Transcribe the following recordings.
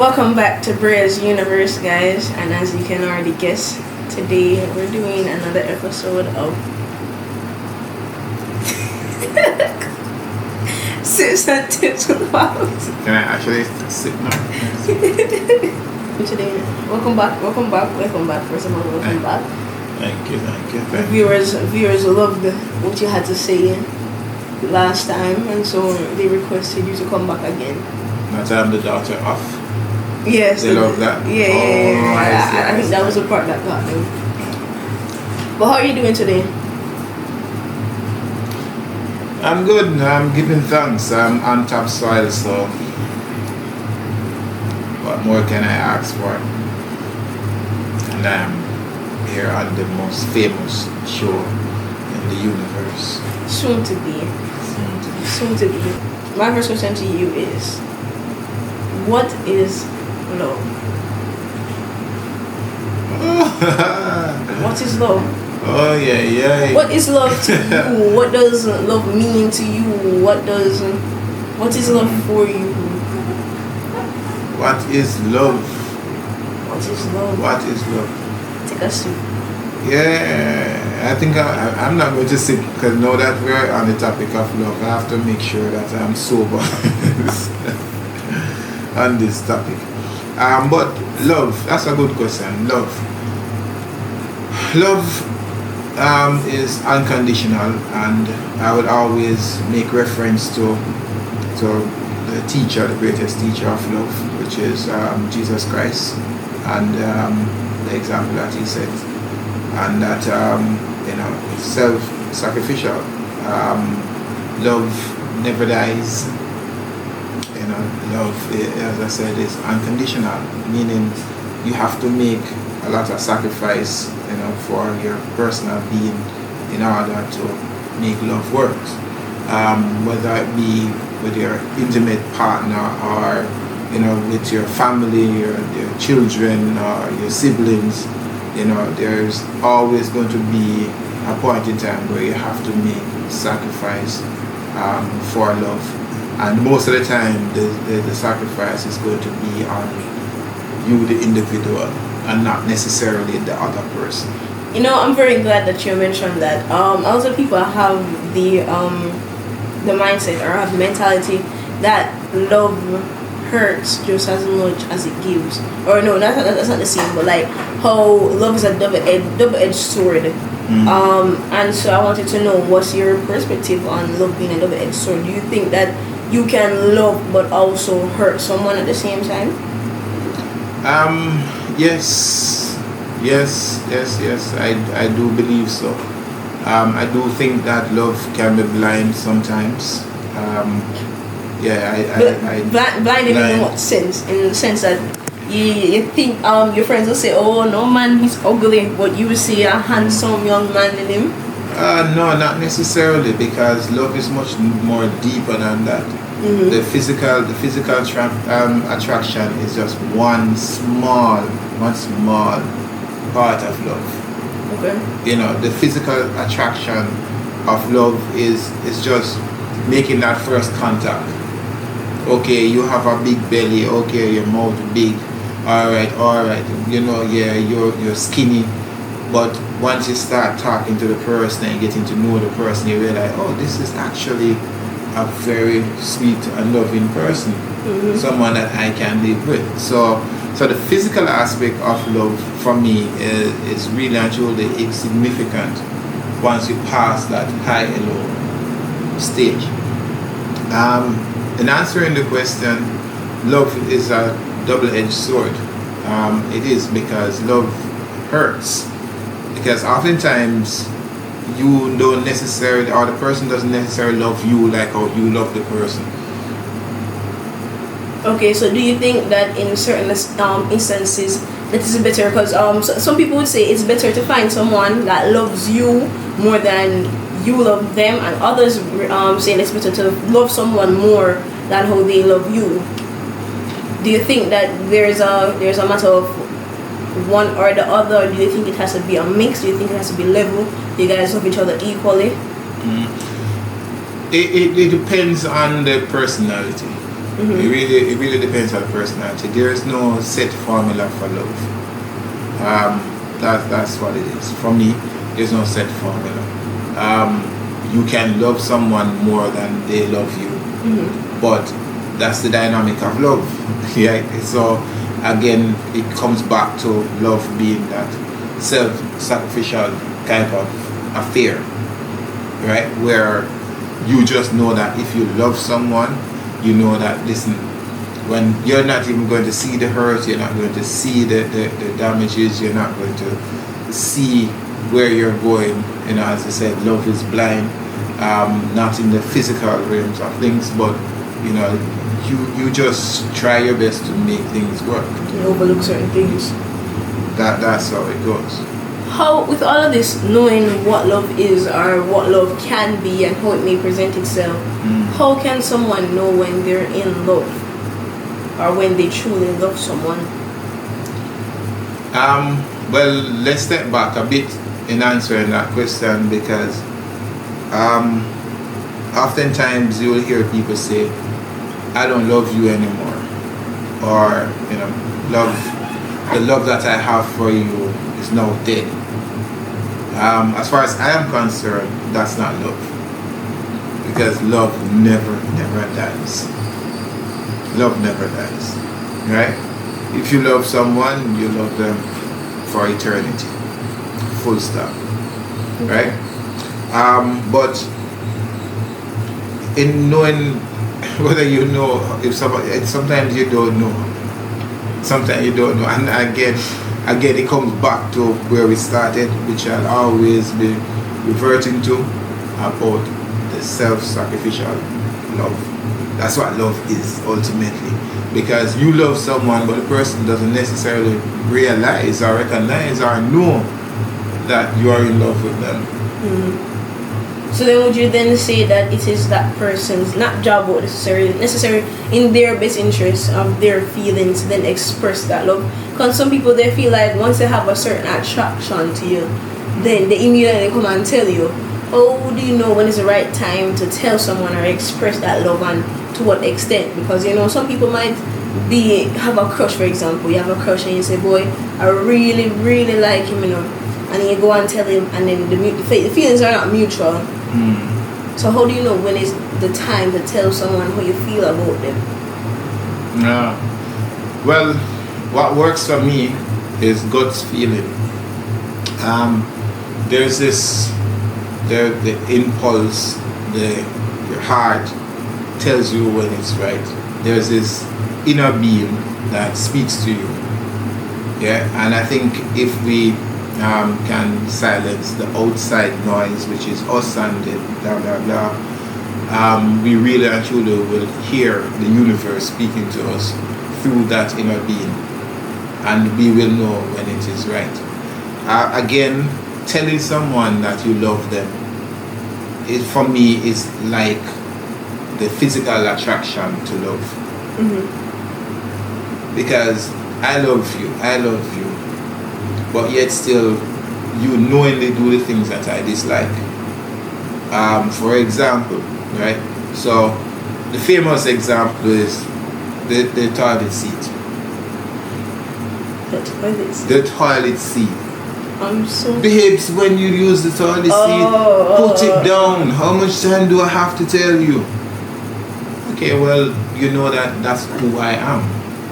Welcome back to Bria's Universe, guys. And as you can already guess, today we're doing another episode of Sips and Tips with Pops. Can I actually sit now? Today, welcome back. First of all, welcome back. Thank you. Viewers loved what you had to say last time, and so they requested you to come back again. Now I'm the daughter of. Yes. They love that? Yeah. I think that was the part that got them. But how are you doing today? I'm good. I'm giving thanks. I'm on top soil, so what more can I ask for? And I'm here on the most famous show in the universe. Soon to be. My first question to you is, what is love? What is love? Oh yeah. What is love to you? What does love mean to you? What is love for you? What is love? What is love? Take a sip. Yeah, I think I'm not going to sit because now that we're on the topic of love, I have to make sure that I'm sober on this topic. But love, that's a good question. Love is unconditional, and I would always make reference to the teacher, the greatest teacher of love, which is Jesus Christ, and the example that he set, and that it's self-sacrificial. Love never dies. Love, as I said, is unconditional, meaning you have to make a lot of sacrifice, for your personal being in order to make love work. Whether it be with your intimate partner or with your family or your children or your siblings, there's always going to be a point in time where you have to make sacrifice for love. And most of the time, the sacrifice is going to be on you, the individual, and not necessarily the other person. I'm very glad that you mentioned that. A lot of people have the mindset or have the mentality that love hurts just as much as it gives. Or no, that's not the same. But like how love is a double-edged sword. And so I wanted to know, what's your perspective on love being a double-edged sword? Do you think that you can love but also hurt someone at the same time? Yes. I do believe so. I do think that love can be blind sometimes. Blind in what sense? In the sense that you think your friends will say, "Oh no, man, he's ugly," but you will see a handsome young man in him. No, not necessarily, because love is much more deeper than that. Mm-hmm. The physical attraction is just one small part of love. Okay. The physical attraction of love is just making that first contact. Okay, you have a big belly. Okay, your mouth big. All right. You're skinny. But once you start talking to the person and getting to know the person, you realize, oh, this is actually a very sweet and loving person, someone that I can live with. So the physical aspect of love for me is really and truly insignificant once you pass that high and low stage. In answering the question, love is a double-edged sword. It is, because love hurts. Because oftentimes you don't necessarily, or the person doesn't necessarily love you like how you love the person. Okay, so do you think that in certain instances that is better? Because some people would say it's better to find someone that loves you more than you love them, and others say it's better to love someone more than how they love you. Do you think that there's a matter of one or the other? Do you think it has to be a mix? Do you think it has to be level? Do you guys love each other equally? It depends on the personality. It really depends on the personality. There is no set formula for love. That's what it is. For me, there's no set formula. You can love someone more than they love you, but that's the dynamic of love. Yeah. So again, it comes back to love being that self-sacrificial type of affair, right? Where you just know that if you love someone, you know that, listen, when you're not even going to see the hurt, you're not going to see the damages, you're not going to see where you're going. You know, as I said, love is blind, not in the physical realms of things, but you know, you just try your best to make things work. You overlook certain things. That's how it goes. How, with all of this, knowing what love is or what love can be and how it may present itself, how can someone know when they're in love or when they truly love someone? Well, let's step back a bit in answering that question, because oftentimes you will hear people say, I don't love you anymore, or you know, the love that I have for you is now dead. As far as I am concerned, that's not love, because love never dies. Love never dies, right? If you love someone, you love them for eternity, full stop, right? But in knowing whether you know, if somebody, sometimes you don't know, sometimes you don't know, and again it comes back to where we started, which I'll always be reverting to, about the self-sacrificial love. That's what love is ultimately, because you love someone but the person doesn't necessarily realize or recognize or know that you are in love with them. So then would you then say that it is that person's not job or necessary in their best interest of their feelings to then express that love? Because some people, they feel like once they have a certain attraction to you, then they immediately come and tell you. How do you know when is the right time to tell someone or express that love, and to what extent? Because you know, some people might have a crush, for example. You have a crush and you say, boy, I really like him, you know, and then you go and tell him, and then the feelings are not mutual. So how do you know when is the time to tell someone how you feel about them? Well, what works for me is God's feeling. There's this, the impulse, your heart tells you when it's right. There's this inner being that speaks to you. Yeah, and I think if we can silence the outside noise, which is us and the blah blah blah, we really and truly will hear the universe speaking to us through that inner being, and we will know when it is right. Again, telling someone that you love them, it for me is like the physical attraction to love. Because I love you, but yet still you knowingly do the things that I dislike. For example, right? So the famous example is the toilet seat. The toilet seat. I'm so... Babes, when you use the toilet seat, put it down. How much time do I have to tell you? Okay, well, you know that's who I am.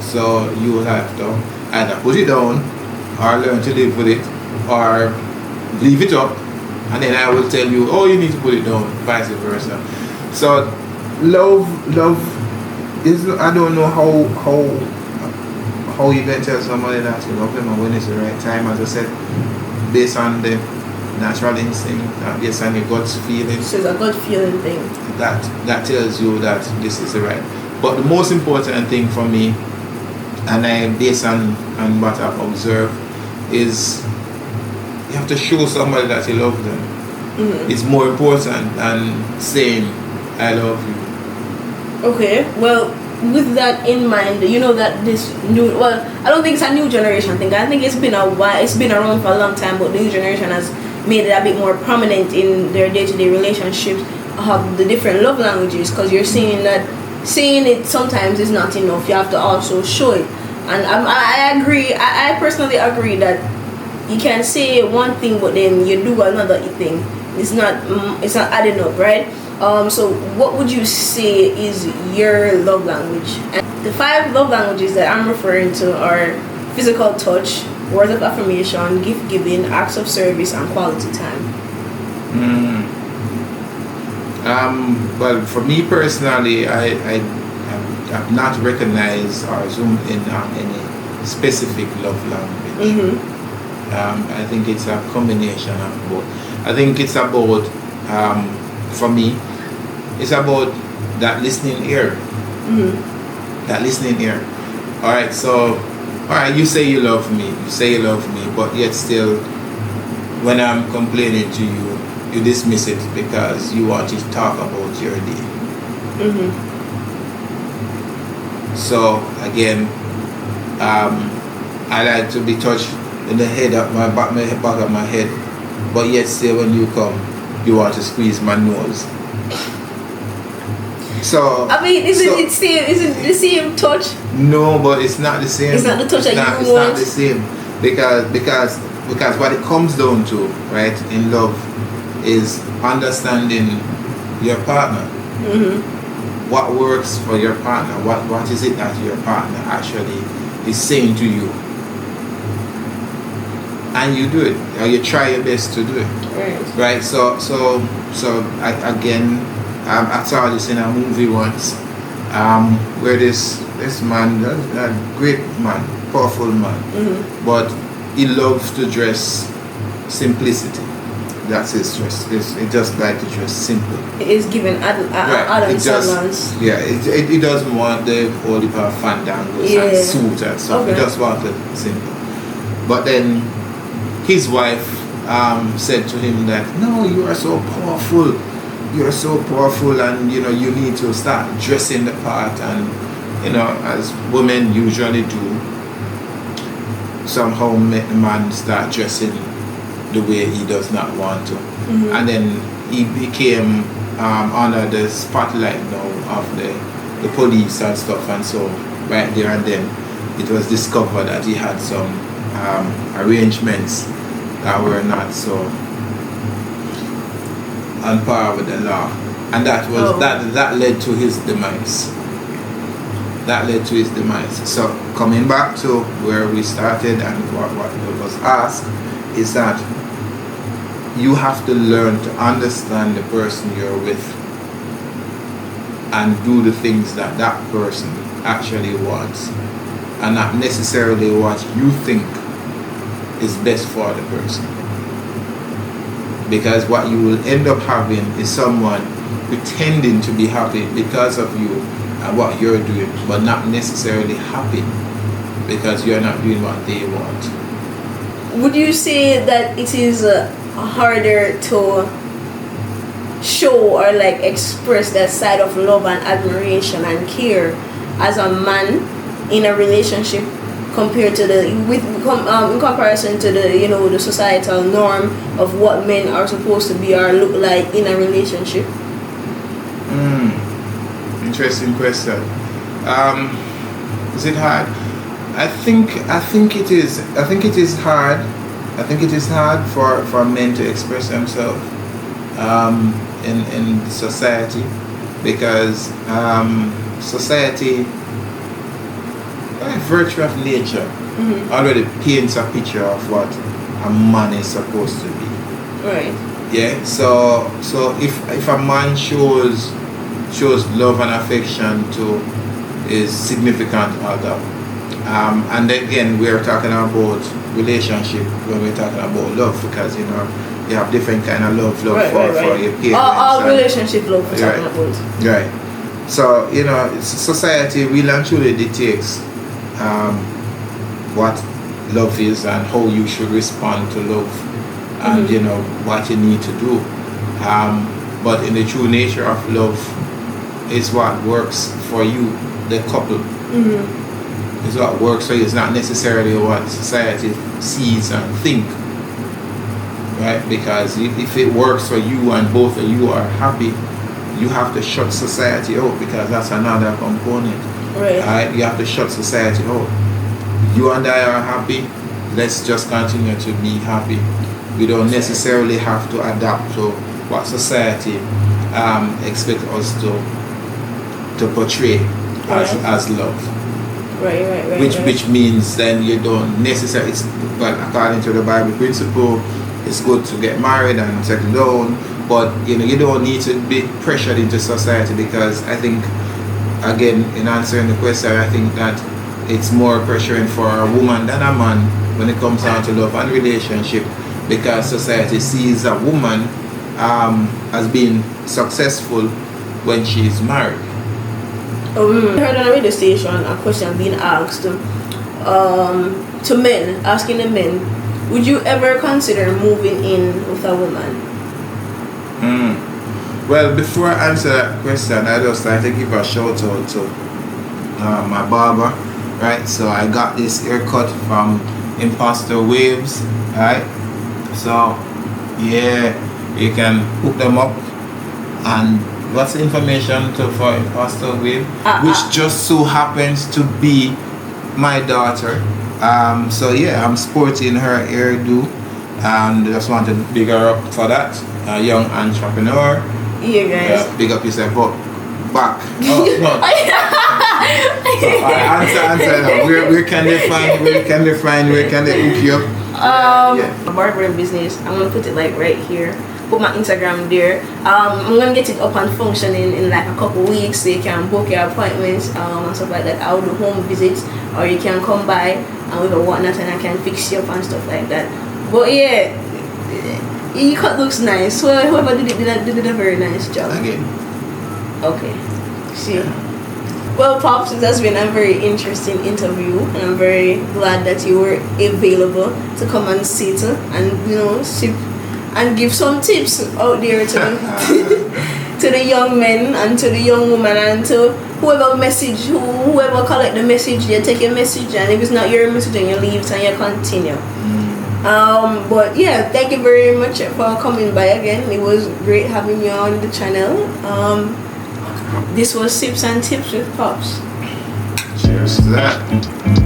So you will have to either put it down or learn to live with it, or leave it up, and then I will tell you, oh, you need to put it down, vice versa. So love is, I don't know how you can tell somebody that you love them and when it's the right time, as I said, based on the natural instinct, based on your gut's feeling. So it's a gut feeling thing. That tells you that this is the right. But the most important thing for me, and I based on what I've observed, is you have to show somebody that you love them. It's more important than saying I love you. Okay, well, with that in mind, you know that this new, well, I don't think it's a new generation thing. I think it's been a while, it's been around for a long time, but the new generation has made it a bit more prominent in their day-to-day relationships, have the different love languages, because you're seeing that saying it sometimes is not enough. You have to also show it. And I agree. I personally agree that you can say one thing, but then you do another thing. It's not adding up, right? So what would you say is your love language? And the 5 love languages that I'm referring to are physical touch, words of affirmation, gift giving, acts of service, and quality time. Well, for me personally, I have not recognized or zoomed in on any specific love language. I think it's a combination of both. I think it's about, for me, it's about that listening ear. That listening ear. Alright, so, alright, you say you love me, but yet still, when I'm complaining to you, you dismiss it because you want to talk about your day. So again, I like to be touched in the head of my back of my head, but yet still when you come, you want to squeeze my nose. So I mean, is it the same touch? No, but it's not the same. It's not the touch that you It's not want. the same because what it comes down to, right, in love, is understanding your partner. What works for your partner? What is it that your partner actually is saying to you? And you do it, or you try your best to do it. Right. So I saw this in a movie once, where this man, a great man, powerful man, but he loves to dress simplicity. That's his dress. He just like to dress simple. It is given Adam semblance. Yeah, he doesn't want the holy power fandangos and suit and stuff. He just wants it simple. But then his wife said to him that, no, you are so powerful. You're so powerful, and you need to start dressing the part, and as women usually do, somehow make the man start dressing the way he does not want to. And then he became under the spotlight now of the police and stuff, and so right there and then it was discovered that he had some arrangements that were not so on par with the law, and that was that led to his demise. So coming back to where we started and what was asked is that you have to learn to understand the person you're with and do the things that that person actually wants, and not necessarily what you think is best for the person. Because what you will end up having is someone pretending to be happy because of you and what you're doing, but not necessarily happy because you're not doing what they want. Would you say that it is harder to show or express that side of love and admiration and care as a man in a relationship compared to in comparison to the societal norm of what men are supposed to be or look like in a relationship? Interesting question. Is it hard? I think it is. I think it is hard. I think it is hard for men to express themselves in society, because society, by virtue of nature, already paints a picture of what a man is supposed to be. Right. Yeah. So if a man shows love and affection to his significant other, and again we are talking about relationship when we're talking about love, because you have different kind of love right. for your parents. All relationship love we're talking about. Right. So society really and truly dictates what love is and how you should respond to love, and what you need to do. But in the true nature of love is what works for you, the couple. Is what works for you. It's not necessarily what society sees and think, right? Because if it works for you and both of you are happy, you have to shut society out, because that's another component. Right. You have to shut society out. You and I are happy, let's just continue to be happy. We don't necessarily have to adapt to what society expects us to portray as love. Right. Which means then you don't necessarily, well, according to the Bible principle, it's good to get married and settle down, but you don't need to be pressured into society, because I think, again, in answering the question, I think that it's more pressuring for a woman than a man when it comes down to love and relationship, because society sees a woman as being successful when she's married. I heard on a radio station a question being asked to men, asking the men, would you ever consider moving in with a woman? Well, before I answer that question, I just like to give a shout out to my barber, right? So I got this haircut from Imposter Waves, right? So yeah, you can hook them up. And what's the information for Imposter Wave? Which just so happens to be my daughter. So yeah, I'm sporting her hairdo, and just want to big her up for that. A young entrepreneur. Yeah, guys. Yeah, big up yourself. But back. Oh, no. Answer now. Where can they find? Where can they hook you up? A barbering business. I'm gonna put it like right here. Put my Instagram there. I'm gonna get it up and functioning in like a couple weeks, so you can book your appointments and stuff like that. I'll do home visits, or you can come by and with a whatnot, and I can fix you up and stuff like that. But yeah, your cut looks nice. So whoever did it did a very nice job. Again. Okay. See. Well, Pops, it has been a very interesting interview, and I'm very glad that you were available to come and sit and sip and give some tips out there to to the young men and to the young women and to whoever collect the message. You take a message, and if it's not your message, then you leave and you continue. But yeah, thank you very much for coming by again. It was great having you on the channel. This was Sips and Tips with Pops. Cheers to that.